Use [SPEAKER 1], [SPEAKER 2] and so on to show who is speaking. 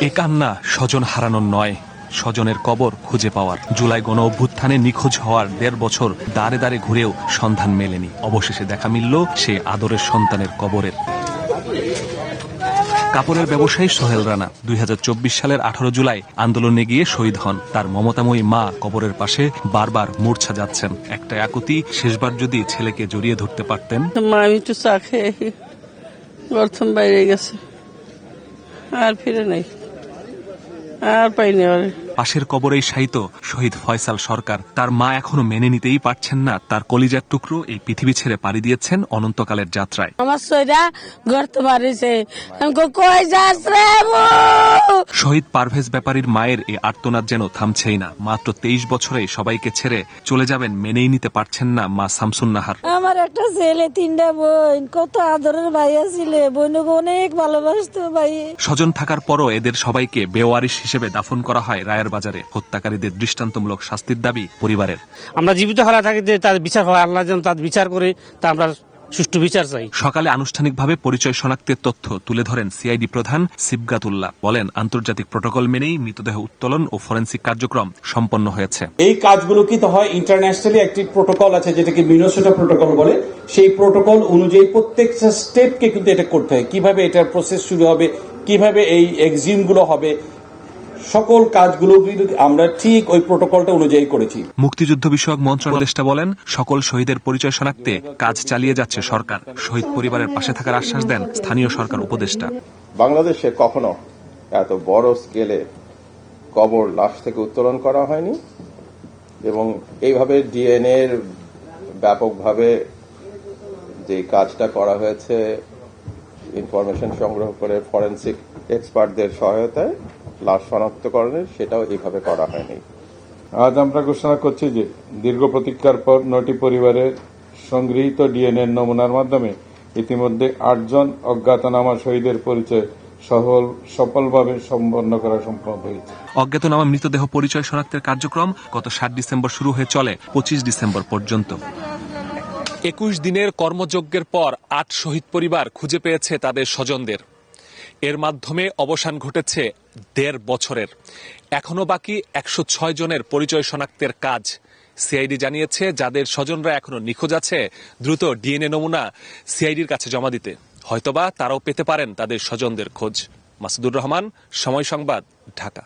[SPEAKER 1] এ কান্না স্বজন হারানোর নয়, স্বজনের কবর খুঁজে পাওয়ার। জুলাই গণ অভ্যুত্থানে নিখোঁজ হওয়ার ১.৫ বছর দাঁড়ে দাঁড়ে ঘুরেও সন্ধান মেলেনি। অবশেষে দেখা মিলল সে আদরের সন্তানের কবরের। কাপড়ের ব্যবসায়ী সোহেল রানা ২০২৪ সালের ১৮ জুলাই আন্দোলনে গিয়ে শহীদ হন। তার মমতাময়ী মা কবরের পাশে বারবার মূর্ছা যাচ্ছেন। একটা আকুতি, শেষবার যদি ছেলেকে জড়িয়ে ধরতে পারতেন।
[SPEAKER 2] মা আমি একটু চা খেয়ে প্রথম বাইরে গেছে, আর ফিরে নাই, আর পাইনি।
[SPEAKER 1] পাশের কবরেই শায়িত শহীদ ফয়সাল সরকার। তার মা এখনো মেনে নিতেই পারছেন না তার কলিজার টুকরো এই পৃথিবী ছেড়ে পাড়ি দিয়েছেন অনন্তকালের যাত্রায়।
[SPEAKER 2] আমার সইরা গর্ত মারিছে, কই যাস রে?
[SPEAKER 1] শহীদ পারভেজ ব্যাপারীর মায়ের এই আর্তনাদ যেন থামছেই না। মাত্র ২৩ বছরে সবাইকে ছেড়ে চলে যাবেন মেনেই নিতে পারছেন না মা শামসুন নাহার।
[SPEAKER 2] আমার একটা ছেলে, 3টা বোন, কত আদরের ভাইয়া ছিল, বোনকে অনেক ভালোবাসতো ভাই।
[SPEAKER 1] স্বজন থাকার পরও এদের সবাইকে বেওয়ারিশ হিসেবে দাফন করা হয় রায়ের বাজারে। হত্যাকারীদের দৃষ্টান্তমূলক শাস্তির দাবি পরিবারের।
[SPEAKER 3] আমরা জীবিত হারা থাকি যে তার বিচার হয়, আল্লাহ যেন তার বিচার করে, তা আমরা সুষ্ঠু বিচার চাই।
[SPEAKER 1] সকালে আনুষ্ঠানিকভাবে পরিচয় শনাক্তের তথ্য তুলে ধরেন সিআইডি প্রধান সিবগাতুল্লাহ। বলেন, আন্তর্জাতিক প্রটোকল মেনেই মৃতদেহ উত্তোলন ও ফরেনসিক কার্যক্রম সম্পন্ন হয়েছে।
[SPEAKER 4] এই কাজগুলো কি তো হয়, ইন্টারন্যাশনালি একটি প্রটোকল আছে যেটাকে মিনেসোটা প্রটোকল বলে। সেই প্রটোকল অনুযায়ী প্রত্যেকটা স্টেপকে কিন্তু এটা করতে হয়। কিভাবে এটার প্রসেস শুরু হবে, কিভাবে এই এক্সিম গুলো হবে, সকল কাজগুলো আমরা ঠিক ওই প্রটোকলটা অনুযায়ী করেছি।
[SPEAKER 1] মুক্তিযুদ্ধ বিষয়ক মন্ত্রণালয় বলেন, সকল শহীদের পরিচয় শনাক্তে কাজ চালিয়ে যাচ্ছে সরকার। শহীদ পরিবারের পাশে থাকার আশ্বাস দেন স্থানীয় সরকার উপদেষ্টা।
[SPEAKER 5] বাংলাদেশে কখনো এত বড় স্কেলে কবর লাশ থেকে উত্তোলন করা হয়নি এবং এইভাবে ডিএনএ এর ব্যাপকভাবে যে কাজটা করা হয়েছে, ইনফরমেশন সংগ্রহ করে ফরেনসিক এক্সপার্টদের সহায়তায় লাশ শনাক্তকরণের, সেটাও এইভাবে করা হয়নি।
[SPEAKER 6] আজ আমরা ঘোষণা করছি যে দীর্ঘ প্রতীক্ষার পর 9টি পরিবারের সংগৃহীত ডিএনএ নমুনার মাধ্যমে ইতিমধ্যে 8 জন অজ্ঞাতনামা শহীদের পরিচয় সফলভাবে সম্পন্ন করা সম্ভব হয়েছে।
[SPEAKER 1] অজ্ঞাতনামা মৃতদেহ পরিচয় শনাক্তের কার্যক্রম গত 7 ডিসেম্বর শুরু হয়ে চলে 25 ডিসেম্বর পর্যন্ত। 21 দিনের কর্মযজ্ঞের পর 8 শহীদ পরিবার খুঁজে পেয়েছে তাদের স্বজনদের। এর মাধ্যমে অবসান ঘটেছে 1.5 বছরের। এখনো বাকি 106 জনের পরিচয় শনাক্তের কাজ। সিআইডি জানিয়েছে, যাদের স্বজনরা এখনো নিখোঁজ আছে দ্রুত ডিএনএ নমুনা সিআইডির কাছে জমা দিতে। হয়তোবা তারাও পেতে পারেন তাদের স্বজনদের খোঁজ। মাসুদুর রহমান, সময় সংবাদ, ঢাকা।